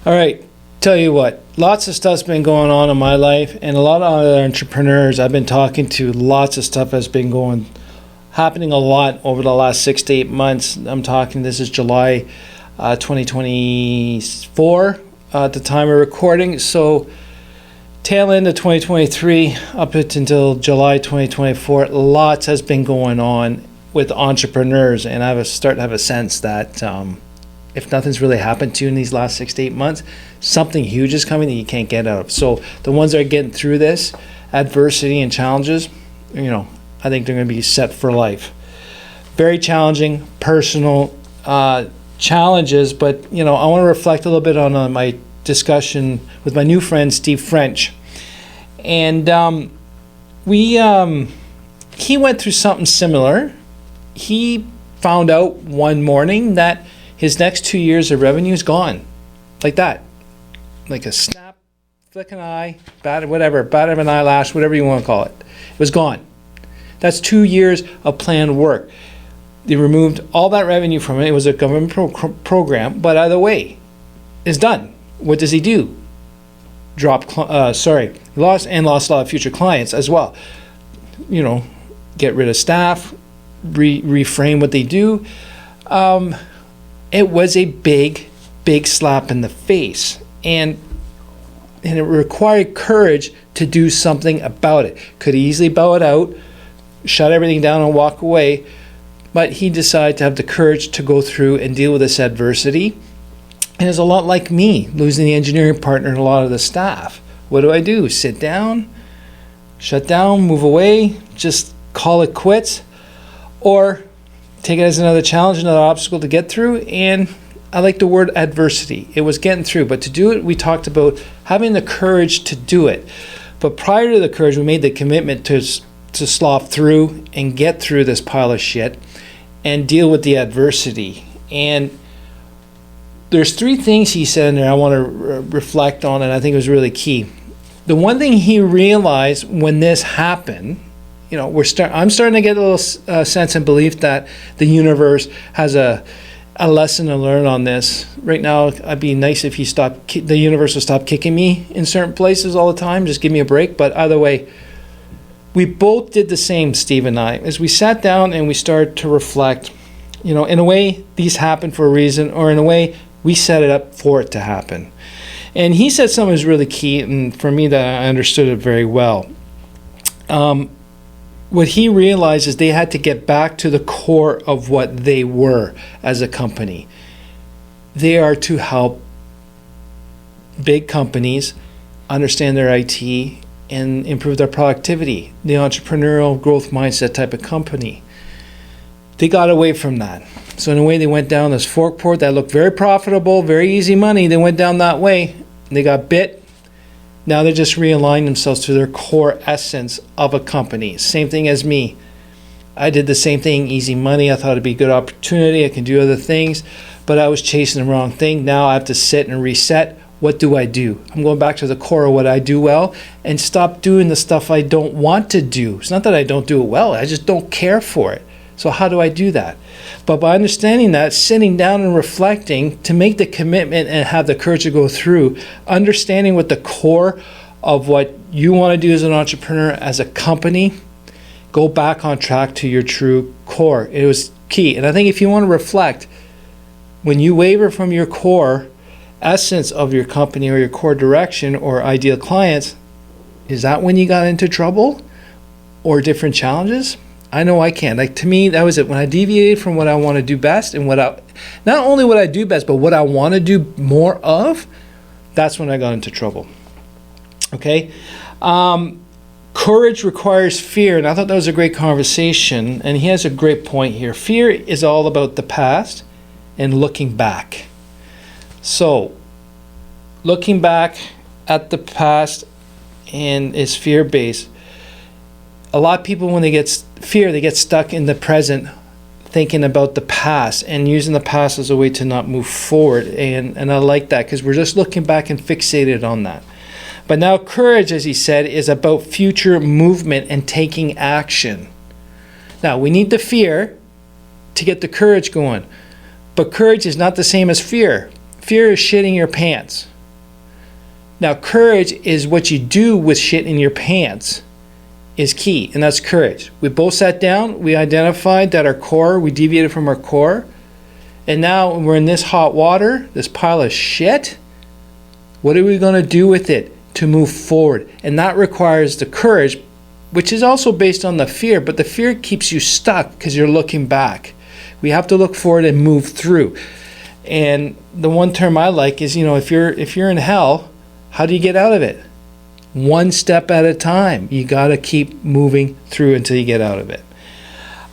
All right, tell you what, lots of stuff's been going on in my life, and a lot of other entrepreneurs I've been talking to, lots of stuff has been happening a lot over the last 6 to 8 months. I'm talking, this is July 2024 at the time of recording. So tail end of 2023 up until July 2024, lots has been going on with entrepreneurs, and I start to have a sense that if nothing's really happened to you in these last 6 to 8 months, something huge is coming that you can't get out of. So the ones that are getting through this adversity and challenges, I think they're going to be set for life. Very challenging, personal challenges, but I want to reflect a little bit on my discussion with my new friend Steve French, and he went through something similar. He found out one morning that his next 2 years of revenue is gone, like that, like a snap, flick an eye, bat of an eyelash, whatever you want to call it. It was gone. That's 2 years of planned work. They removed all that revenue from it. It was a government program, but either way, it's done. What does he do? Lost a lot of future clients as well. Get rid of staff, reframe what they do. It was a big slap in the face, and it required courage to do something about it. Could easily bow it out, shut everything down and walk away, but he decided to have the courage to go through and deal with this adversity. And it's a lot like me, losing the engineering partner and a lot of the staff. What do? Sit down, shut down, move away, just call it quits, or take it as another challenge, another obstacle to get through. And I like the word adversity. It was getting through, but to do it, we talked about having the courage to do it. But prior to the courage, we made the commitment to slough through and get through this pile of shit and deal with the adversity. And there's 3 things he said in there I want to reflect on, and I think it was really key. The one thing he realized when this happened, I'm starting to get a little sense and belief that the universe has a lesson to learn on this. Right now, it'd be nice if the universe would stop kicking me in certain places all the time. Just give me a break. But either way, we both did the same, Steve and I, as we sat down and we started to reflect. In a way, these happen for a reason, or in a way, we set it up for it to happen. And he said something was really key, and for me, that I understood it very well. What he realized is they had to get back to the core of what they were as a company. They are to help big companies understand their IT and improve their productivity, the entrepreneurial growth mindset type of company. They got away from that. So in a way, they went down this fork port that looked very profitable, very easy money. They went down that way. They got bit. Now they're just realigning themselves to their core essence of a company. Same thing as me. I did the same thing, easy money. I thought it'd be a good opportunity. I can do other things, but I was chasing the wrong thing. Now I have to sit and reset. What do? I'm going back to the core of what I do well and stop doing the stuff I don't want to do. It's not that I don't do it well. I just don't care for it. So how do I do that? But by understanding that, sitting down and reflecting to make the commitment and have the courage to go through, understanding what the core of what you want to do as an entrepreneur, as a company, go back on track to your true core. It was key. And I think if you want to reflect, when you waver from your core essence of your company or your core direction or ideal clients, is that when you got into trouble or different challenges? I know I can. To me, that was it. When I deviated from what I want to do best and not only what I do best, but what I want to do more of, that's when I got into trouble. Okay? Courage requires fear, and I thought that was a great conversation, and he has a great point here. Fear is all about the past and looking back. So, looking back at the past and is fear-based. A lot of people, when they get fear, they get stuck in the present thinking about the past and using the past as a way to not move forward. And I like that because we're just looking back and fixated on that. But now courage, as he said, is about future movement and taking action. Now, we need the fear to get the courage going. But courage is not the same as fear. Fear is shitting your pants. Now, courage is what you do with shit in your pants is key, and that's courage. We both sat down, we identified that our core, we deviated from our core, and now we're in this hot water, this pile of shit. What are we going to do with it to move forward? And that requires the courage, which is also based on the fear, but the fear keeps you stuck because you're looking back. We have to look forward and move through. And the one term I like is, if you're in hell, how do you get out of it? One step at a time. You got to keep moving through until you get out of it.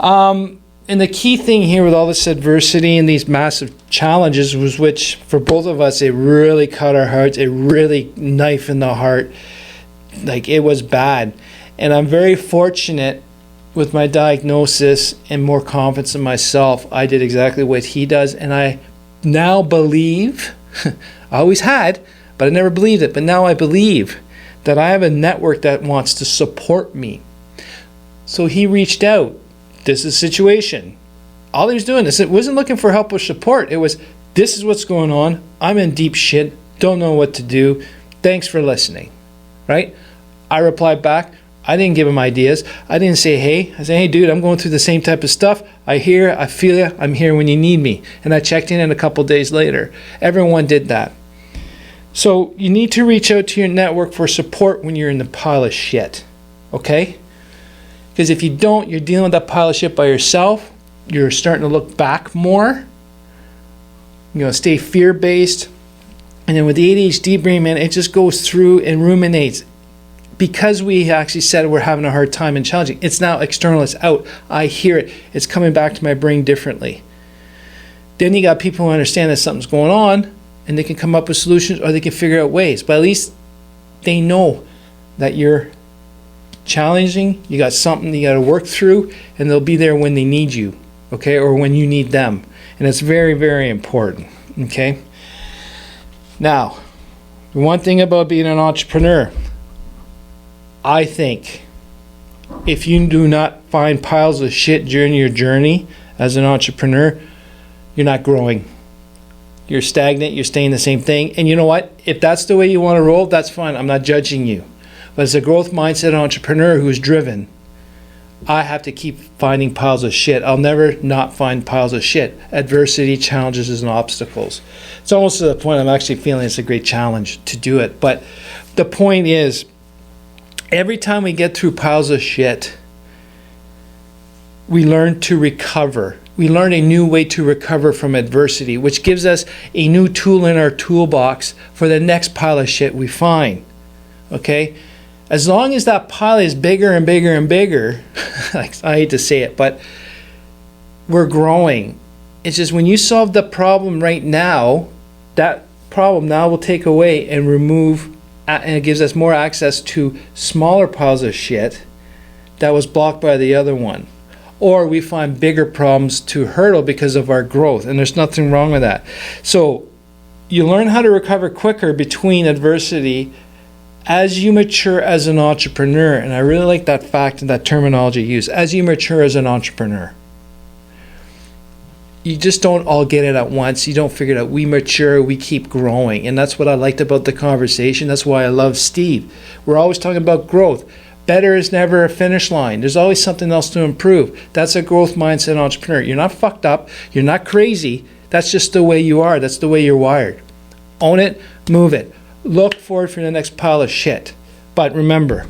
And the key thing here with all this adversity and these massive challenges was, which for both of us, it really cut our hearts. It really knife in the heart. Like, it was bad. And I'm very fortunate with my diagnosis and more confidence in myself. I did exactly what he does. And I now believe, I always had, but I never believed it. But now I believe that I have a network that wants to support me. So he reached out. This is the situation. All he was doing this, it wasn't looking for help or support. It was, this is what's going on. I'm in deep shit. Don't know what to do. Thanks for listening. Right? I replied back. I didn't give him ideas. I didn't say, hey. I said, hey, dude, I'm going through the same type of stuff. I hear, I feel you. I'm here when you need me. And I checked in a couple days later. Everyone did that. So you need to reach out to your network for support when you're in the pile of shit. Okay? Because if you don't, you're dealing with that pile of shit by yourself. You're starting to look back more. Stay fear-based. And then with the ADHD brain, man, it just goes through and ruminates. Because we actually said we're having a hard time and challenging, it's now external, it's out. I hear it. It's coming back to my brain differently. Then you got people who understand that something's going on, and they can come up with solutions, or they can figure out ways. But at least they know that you're challenging, you got something you got to work through, and they'll be there when they need you, okay, or when you need them. And it's very, very important, okay? Now, one thing about being an entrepreneur, I think if you do not find piles of shit during your journey as an entrepreneur, you're not growing. You're stagnant, you're staying the same thing. And you know what? If that's the way you want to roll, that's fine. I'm not judging you. But as a growth mindset entrepreneur who's driven, I have to keep finding piles of shit. I'll never not find piles of shit. Adversity, challenges, and obstacles. It's almost to the point I'm actually feeling it's a great challenge to do it. But the point is, every time we get through piles of shit, we learn to recover. We learn a new way to recover from adversity, which gives us a new tool in our toolbox for the next pile of shit we find. Okay? As long as that pile is bigger and bigger and bigger, like, I hate to say it, but we're growing. It's just when you solve the problem right now, that problem now will take away and remove, and it gives us more access to smaller piles of shit that was blocked by the other one. Or we find bigger problems to hurdle because of our growth, and there's nothing wrong with that. So you learn how to recover quicker between adversity as you mature as an entrepreneur. And I really like that fact and that terminology used. As you mature as an entrepreneur. You just don't all get it at once. You don't figure it out. We mature, we keep growing. And that's what I liked about the conversation. That's why I love Steve. We're always talking about growth. Better is never a finish line. There's always something else to improve. That's a growth mindset entrepreneur. You're not fucked up. You're not crazy. That's just the way you are. That's the way you're wired. Own it, move it. Look forward for the next pile of shit. But remember,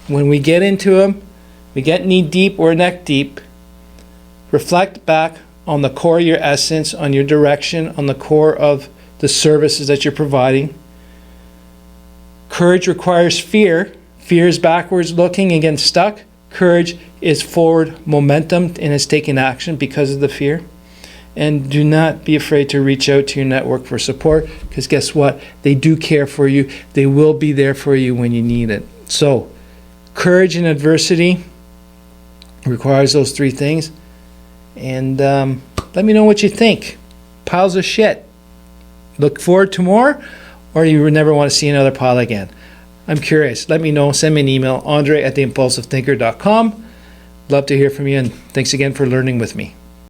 when we get into them, we get knee deep or neck deep, reflect back on the core of your essence, on your direction, on the core of the services that you're providing. Courage requires fear. Fear is backwards looking and getting stuck. Courage is forward momentum and is taking action because of the fear. And do not be afraid to reach out to your network for support, because guess what? They do care for you. They will be there for you when you need it. So, courage in adversity requires those three things. And let me know what you think. Piles of shit. Look forward to more, or you would never want to see another pile again. I'm curious. Let me know. Send me an email, andre@theimpulsivethinker.com. Love to hear from you, and thanks again for learning with me.